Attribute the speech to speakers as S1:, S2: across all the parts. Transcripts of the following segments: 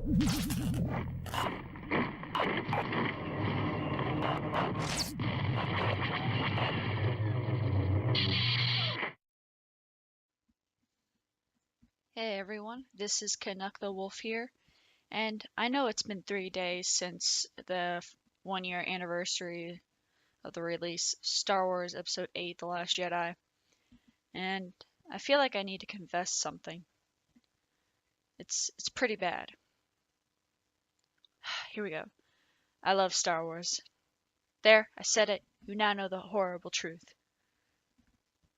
S1: Hey everyone, this is Canuck the Wolf here, and I know it's been 3 days since the 1 year anniversary of the release of Star Wars Episode 8 The Last Jedi, and I feel like I need to confess something. It's pretty bad. Here we go. I love Star Wars. There, I said it. You now know the horrible truth.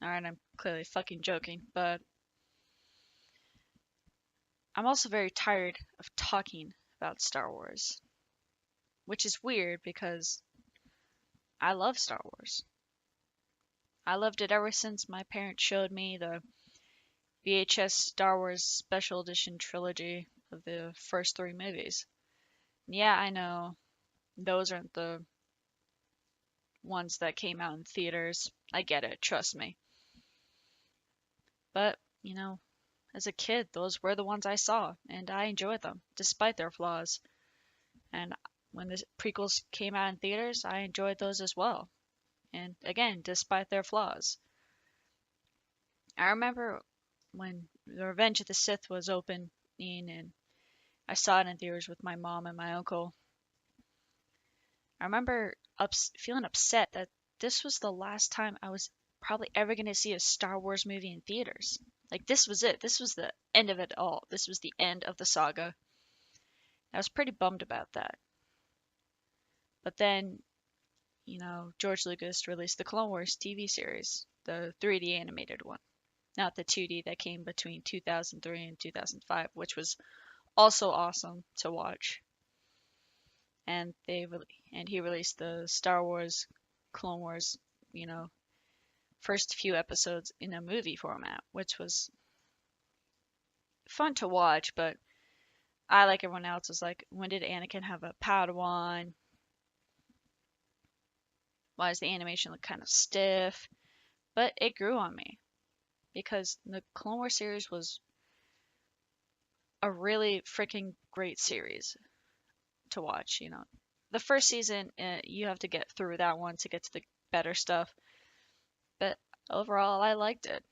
S1: Alright, I'm clearly fucking joking, but I'm also very tired of talking about Star Wars, which is weird because I love Star Wars. I loved it ever since my parents showed me the VHS Star Wars Special Edition trilogy of the first three movies. Yeah, I know those aren't the ones that came out in theaters. I get it, trust me. But, as a kid, those were the ones I saw, and I enjoyed them, despite their flaws. And when the prequels came out in theaters, I enjoyed those as well. And again, despite their flaws. I remember when The Revenge of the Sith was opening and I saw it in theaters with my mom and my uncle. I remember feeling upset that this was the last time I was probably ever going to see a Star Wars movie in theaters. Like, this was it. This was the end of it all. This was the end of the saga. I was pretty bummed about that. But then, George Lucas released the Clone Wars TV series, the 3D animated one, not the 2D that came between 2003 and 2005, which was also awesome to watch. And he released the Star Wars Clone Wars, you know, first few episodes in a movie format, which was fun to watch, but I, like everyone else, was like, when did Anakin have a Padawan? Why does the animation look kind of stiff? But it grew on me because the Clone Wars series was a really freaking great series to watch. The first season, you have to get through that one to get to the better stuff, but overall, I liked it.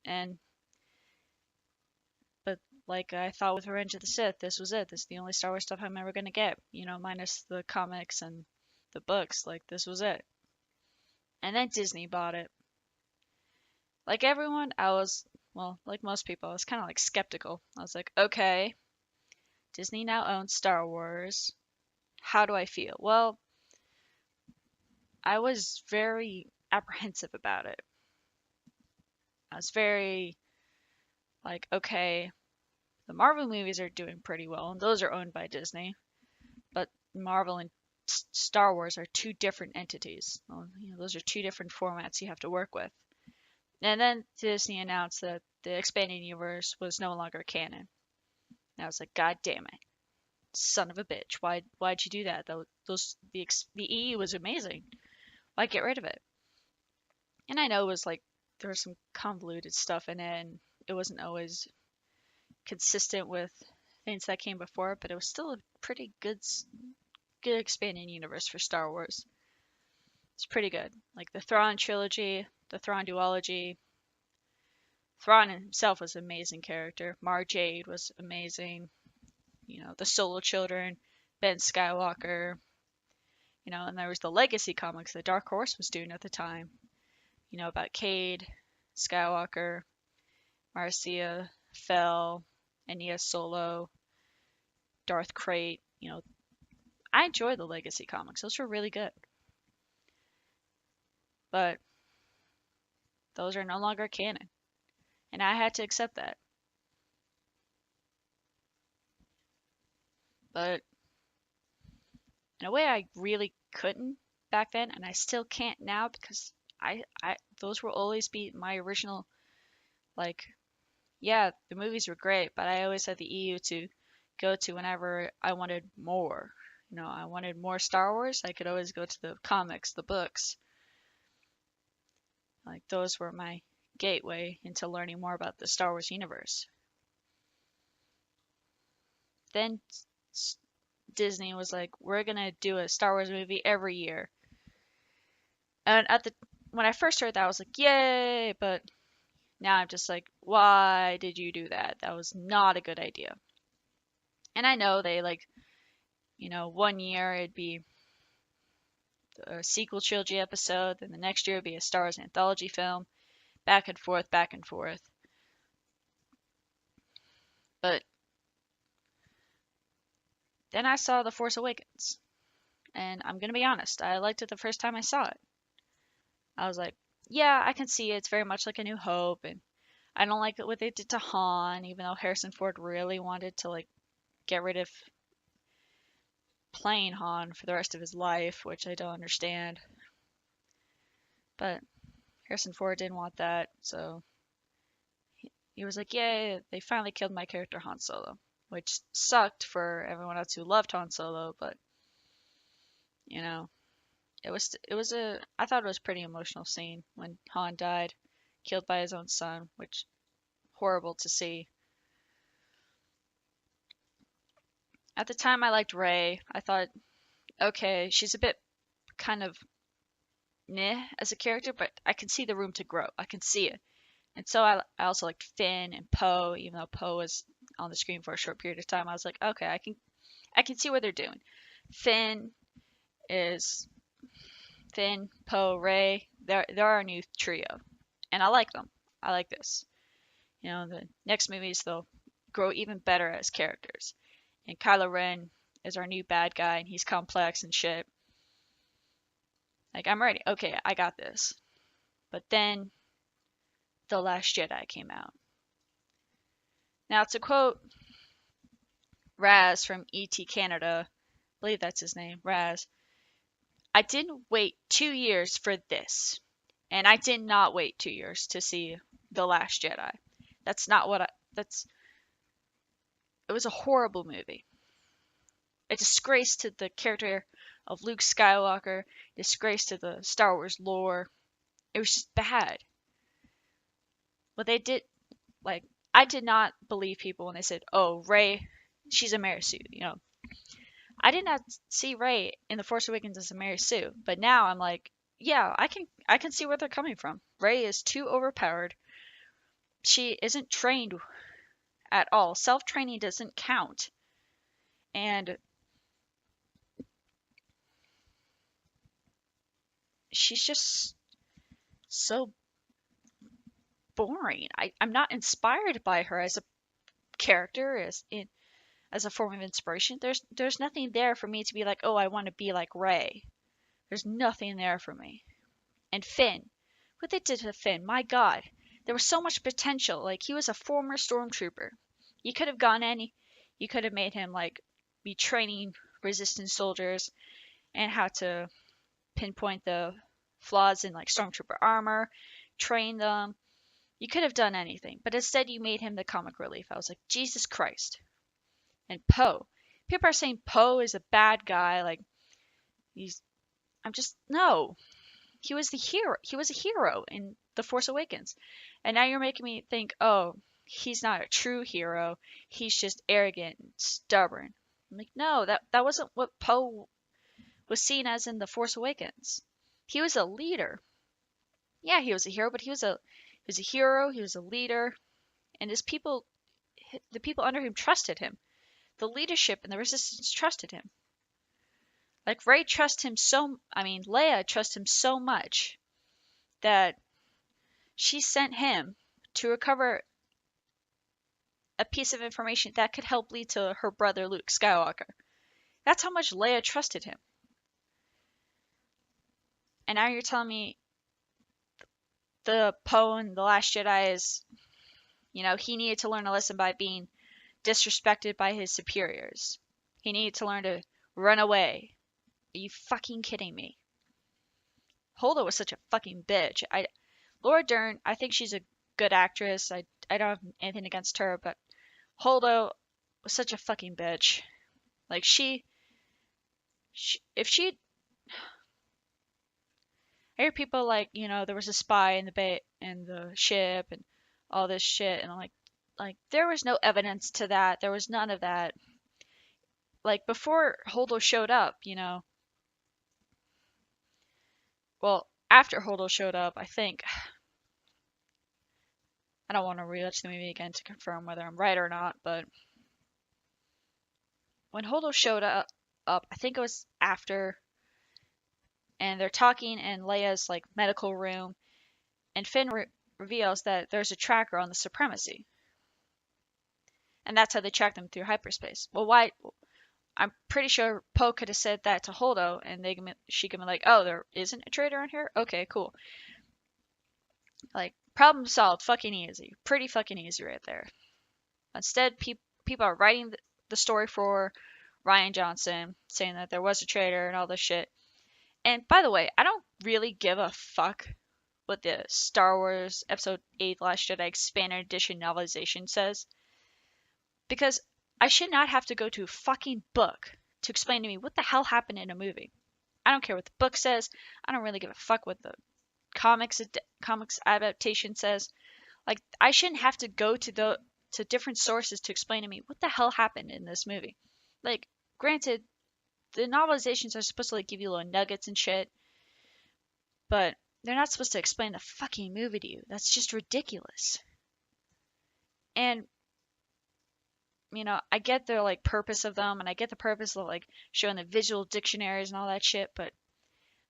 S1: And but like I thought with Revenge of the Sith, this was it. This is the only Star Wars stuff I'm ever gonna get. Minus the comics and the books. Like, this was it. And then Disney bought it. Like everyone, well, like most people, I was kind of like skeptical. I was like, okay, Disney now owns Star Wars. How do I feel? Well, I was very apprehensive about it. I was very like, okay, the Marvel movies are doing pretty well, and those are owned by Disney. But Marvel and Star Wars are two different entities. Well, those are two different formats you have to work with. And then Disney announced that the expanding universe was no longer canon. And I was like, God damn it, son of a bitch! Why'd you do that? The EU was amazing. Why get rid of it? And I know it was like there was some convoluted stuff in it, and it wasn't always consistent with things that came before, but it was still a pretty good expanding universe for Star Wars. It's pretty good. Like the Thrawn trilogy, the Thrawn duology. Thrawn himself was an amazing character. Mara Jade was amazing. The Solo Children, Ben Skywalker. And there was the Legacy comics that Dark Horse was doing at the time. About Cade, Skywalker, Marcia, Fell, Ania Solo, Darth Krayt. I enjoy the Legacy comics. Those were really good. But those are no longer canon. And I had to accept that. But in a way I really couldn't back then, and I still can't now because I those will always be my original, like, yeah, the movies were great, but I always had the EU to go to whenever I wanted more. I wanted more Star Wars, I could always go to the comics, the books. Like, those were my gateway into learning more about the Star Wars universe. then Disney was like, we're gonna do a Star Wars movie every year. And when I first heard that, I was like, yay! But now I'm just like, why did you do that? That was not a good idea. And I know they like, 1 year it'd be a sequel trilogy episode, then the next year it'd be a Star Wars anthology film, back and forth, back and forth. But then I saw The Force Awakens, and I'm gonna be honest, I liked it the first time I saw it. I was like, yeah, I can see it. It's very much like A New Hope, and I don't like what they did to Han, even though Harrison Ford really wanted to like get rid of playing Han for the rest of his life, which I don't understand. But Harrison Ford didn't want that, so he was like, yay, they finally killed my character Han Solo, which sucked for everyone else who loved Han Solo, but you know, I thought it was a pretty emotional scene when Han died, killed by his own son, which horrible to see. At the time I liked Rey. I thought, okay, she's a bit kind of meh as a character, but I can see the room to grow. I can see it. And so I also liked Finn and Poe, even though Poe was on the screen for a short period of time. I was like, okay, I can see what they're doing. Finn is Finn, Poe, Rey. They're our new trio, and I like them. I like this. The next movies they'll grow even better as characters. And Kylo Ren is our new bad guy, and he's complex and shit. Like, I'm ready. Okay, I got this. But then The Last Jedi came out. Now, to quote Raz from ET Canada, I believe that's his name, Raz, I didn't wait 2 years for this. And I did not wait 2 years to see The Last Jedi. That's not what it was a horrible movie. A disgrace to the character of Luke Skywalker, disgrace to the Star Wars lore. It was just bad. What they did, like, I did not believe people when they said, "Oh, Rey, she's a Mary Sue." I did not see Rey in The Force Awakens as a Mary Sue, but now I'm like, yeah, I can see where they're coming from. Rey is too overpowered. She isn't trained at all. Self-training doesn't count. And she's just so boring. I'm not inspired by her as a character, as a form of inspiration. There's nothing there for me to be like, oh, I want to be like Rey. There's nothing there for me. And Finn, what they did to Finn, my God, there was so much potential. Like, he was a former stormtrooper. You could have you could have made him like be training resistance soldiers and how to pinpoint the flaws in like stormtrooper armor, train them. You could have done anything, but instead you made him the comic relief. I was like, Jesus Christ. And Poe. People are saying Poe is a bad guy. Like, I'm just, no. He was the hero. He was a hero in The Force Awakens. And now you're making me think, oh, he's not a true hero. He's just arrogant and stubborn. I'm like, no, that wasn't what Poe was seen as in The Force Awakens. He was a leader. Yeah, he was a hero, but he was a hero, he was a leader, and the people under him trusted him. The leadership and the resistance trusted him. Like Leia trusts him so much that she sent him to recover a piece of information that could help lead to her brother Luke Skywalker. That's how much Leia trusted him. And now you're telling me the Poe in The Last Jedi is, he needed to learn a lesson by being disrespected by his superiors. He needed to learn to run away. Are you fucking kidding me? Holdo was such a fucking bitch. Laura Dern, I think she's a good actress. I don't have anything against her, but Holdo was such a fucking bitch. Like if she, I hear people like, there was a spy in the ship and all this shit, and I'm like there was no evidence to that. There was none of that. like before Holdo showed up, well, after Holdo showed up, I think, I don't want to rewatch the movie again to confirm whether I'm right or not, but when Holdo showed up, I think it was after, and they're talking in Leia's like medical room, and Finn reveals that there's a tracker on the Supremacy, and that's how they track them through hyperspace. Well, why? I'm pretty sure Poe could have said that to Holdo, and she could be like, "Oh, there isn't a traitor on here. Okay, cool. Like, problem solved. Fucking easy. Pretty fucking easy right there." Instead, people are writing the story for Rian Johnson, saying that there was a traitor and all this shit. And by the way, I don't really give a fuck what the Star Wars Episode 8 Last Jedi Expanded Edition novelization says, because I should not have to go to a fucking book to explain to me what the hell happened in a movie. I don't care what the book says. I don't really give a fuck what the comics adaptation says. Like, I shouldn't have to go to different sources to explain to me what the hell happened in this movie. Like, granted, the novelizations are supposed to like give you little nuggets and shit, but they're not supposed to explain the fucking movie to you. That's just ridiculous. And I get the like purpose of them, and I get the purpose of like showing the visual dictionaries and all that shit, but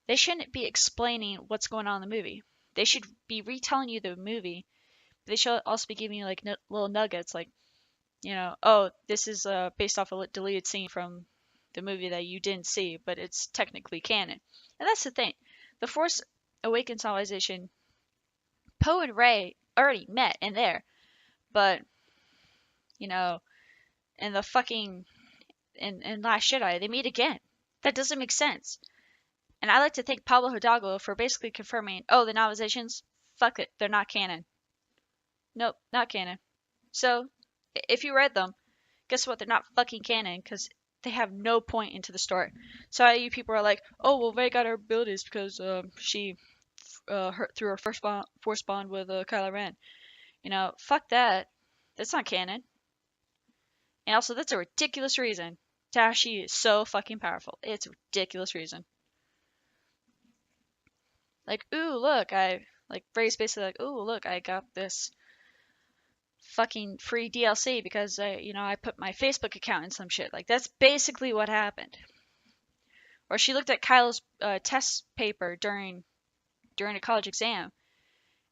S1: they shouldn't be explaining what's going on in the movie. They should be retelling you the movie. They should also be giving you like little nuggets, like, oh, this is based off a deleted scene from the movie that you didn't see, but it's technically canon. And that's the thing. The Force Awakens novelization, Poe and Rey already met in there, but in the fucking in Last Jedi they meet again. That doesn't make sense. And I like to thank Pablo Hidalgo for basically confirming, oh, the novelizations, fuck it, they're not canon. Nope, not canon. So, if you read them, guess what? They're not fucking canon because they have no point into the story. So you people are like, oh, well, Rey got her abilities because she through her first force bond with Kylo Ren. Fuck that. That's not canon. And also, that's a ridiculous reason. Tashi is so fucking powerful. It's a ridiculous reason. Like, ooh, look, Rey's basically like, ooh, look, I got this fucking free DLC because I put my Facebook account in some shit. Like, that's basically what happened. Or she looked at Kylo's test paper during a college exam,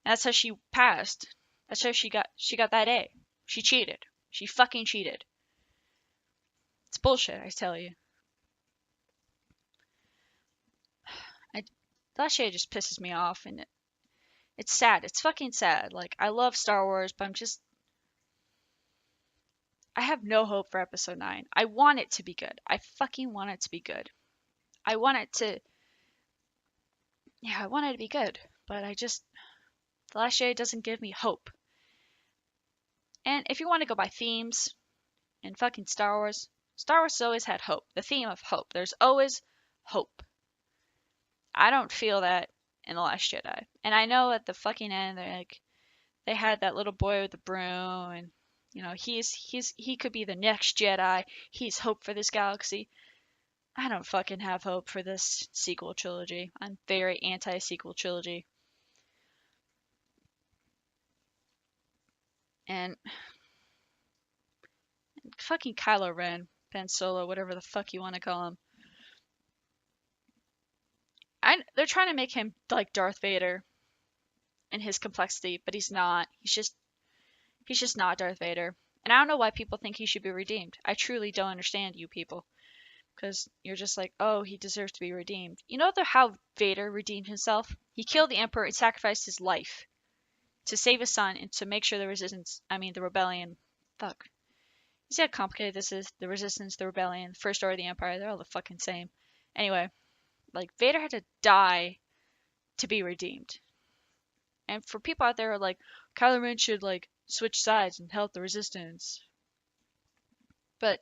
S1: and that's how she passed. That's how she got that A. She cheated. She fucking cheated. It's bullshit, I tell you. That shit just pisses me off, and it's sad. It's fucking sad. Like, I love Star Wars, but I have no hope for Episode 9. I want it to be good. I fucking want it to be good. I want it to be good, but The Last Jedi doesn't give me hope. And if you want to go by themes in fucking Star Wars has always had hope. The theme of hope. There's always hope. I don't feel that in The Last Jedi. And I know at the fucking end, they had that little boy with the broom, and he could be the next Jedi. He's hope for this galaxy. I don't fucking have hope for this sequel trilogy. I'm very anti-sequel trilogy. And fucking Kylo Ren, Ben Solo, whatever the fuck you want to call him. They're trying to make him like Darth Vader in his complexity, but he's not. He's just not Darth Vader. And I don't know why people think he should be redeemed. I truly don't understand you people. Because you're just like, oh, he deserves to be redeemed. You know how Vader redeemed himself? He killed the Emperor and sacrificed his life to save his son and to make sure the rebellion. Fuck. You see how complicated this is? The Resistance, the Rebellion, the First Order, the Empire, they're all the fucking same. Anyway, like, Vader had to die to be redeemed. And for people out there who are like, Kylo Ren should, like, switch sides and help the Resistance. But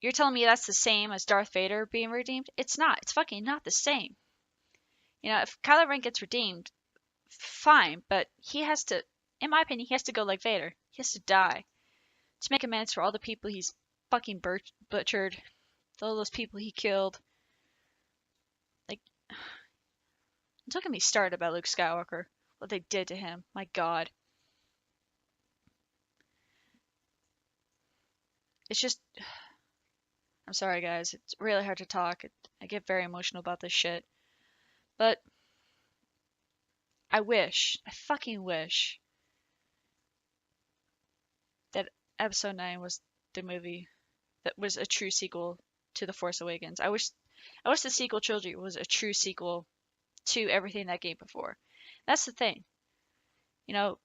S1: you're telling me that's the same as Darth Vader being redeemed? It's not. It's fucking not the same. If Kylo Ren gets redeemed, fine, but he has to, in my opinion, he has to go like Vader. He has to die. to make amends for all the people he's fucking butchered, all those people he killed. Like, don't get me started about Luke Skywalker, what they did to him. My God. It's just, I'm sorry guys, it's really hard to talk. I get very emotional about this shit. But I fucking wish that Episode 9 was the movie that was a true sequel to The Force Awakens. I wish the sequel trilogy was a true sequel to everything that came before. That's the thing. You know,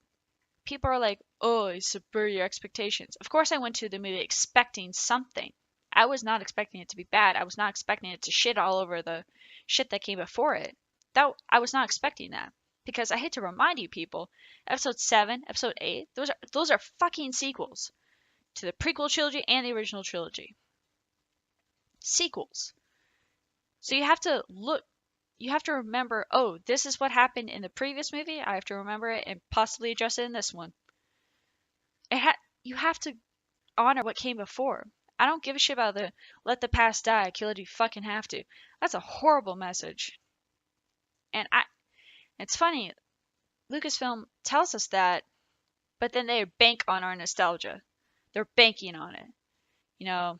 S1: people are like, oh, it subverted your expectations. Of course I went to the movie expecting something. I was not expecting it to be bad. I was not expecting it to shit all over the shit that came before it. I was not expecting that. Because I hate to remind you people, episode 7, episode 8, those are fucking sequels to the prequel trilogy and the original trilogy. Sequels. So you have to remember, oh, this is what happened in the previous movie. I have to remember it and possibly address it in this one. You have to honor what came before. I don't give a shit about the let the past die, kill it if you fucking have to. That's a horrible message. And it's funny, Lucasfilm tells us that, but then they bank on our nostalgia. They're banking on it. You know,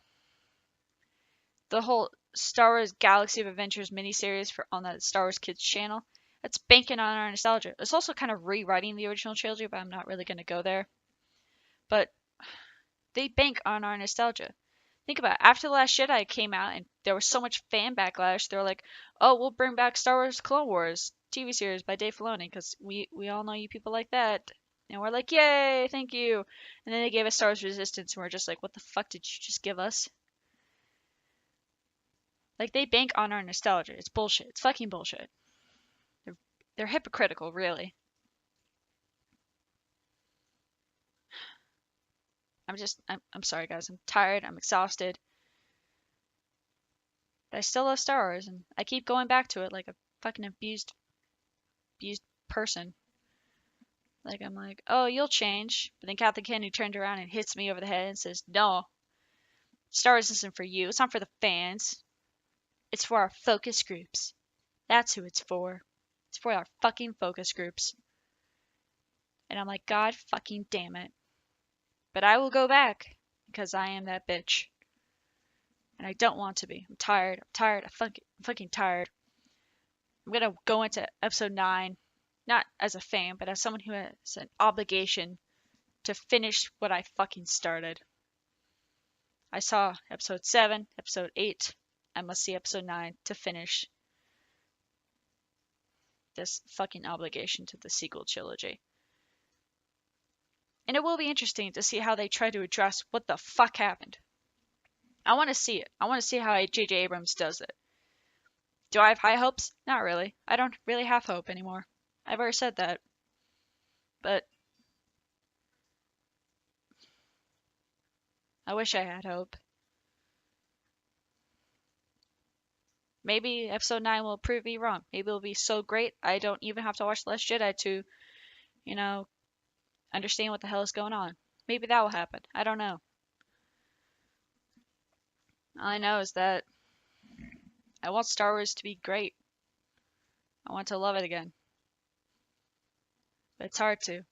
S1: the whole Star Wars Galaxy of Adventures miniseries on the Star Wars Kids channel, that's banking on our nostalgia. It's also kind of rewriting the original trilogy, but I'm not really going to go there. But they bank on our nostalgia. Think about it. After The Last Jedi came out and there was so much fan backlash, they were like, oh, we'll bring back Star Wars Clone Wars TV series by Dave Filoni because we all know you people like that. And we're like, yay, thank you. And then they gave us Star Wars Resistance and we're just like, what the fuck did you just give us? Like, they bank on our nostalgia. It's bullshit. It's fucking bullshit. They're hypocritical, really. I'm sorry, guys. I'm tired. I'm exhausted. But I still love Star Wars, and I keep going back to it like a fucking abused person. Like, I'm like, oh, you'll change. But then Kathleen Kennedy turned around and hits me over the head and says, no, Star Wars isn't for you. It's not for the fans. It's for our focus groups. That's who it's for. It's for our fucking focus groups. And I'm like, God fucking damn it. But I will go back because I am that bitch. And I don't want to be. I'm tired. I'm fucking tired. I'm gonna go into episode 9, not as a fan, but as someone who has an obligation to finish what I fucking started. I saw episode 7, episode 8. I must see episode 9 to finish this fucking obligation to the sequel trilogy. And it will be interesting to see how they try to address what the fuck happened. I want to see it. I want to see how J.J. Abrams does it. Do I have high hopes? Not really. I don't really have hope anymore. I've already said that. But I wish I had hope. Maybe episode 9 will prove me wrong. Maybe it'll be so great I don't even have to watch The Last Jedi to, understand what the hell is going on. Maybe that will happen. I don't know. All I know is that I want Star Wars to be great. I want to love it again. But it's hard to.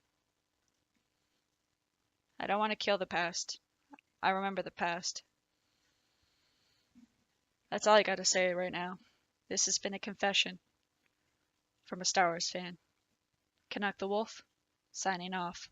S1: I don't want to kill the past. I remember the past. That's all I got to say right now. This has been a confession from a Star Wars fan. Canuck the Wolf, signing off.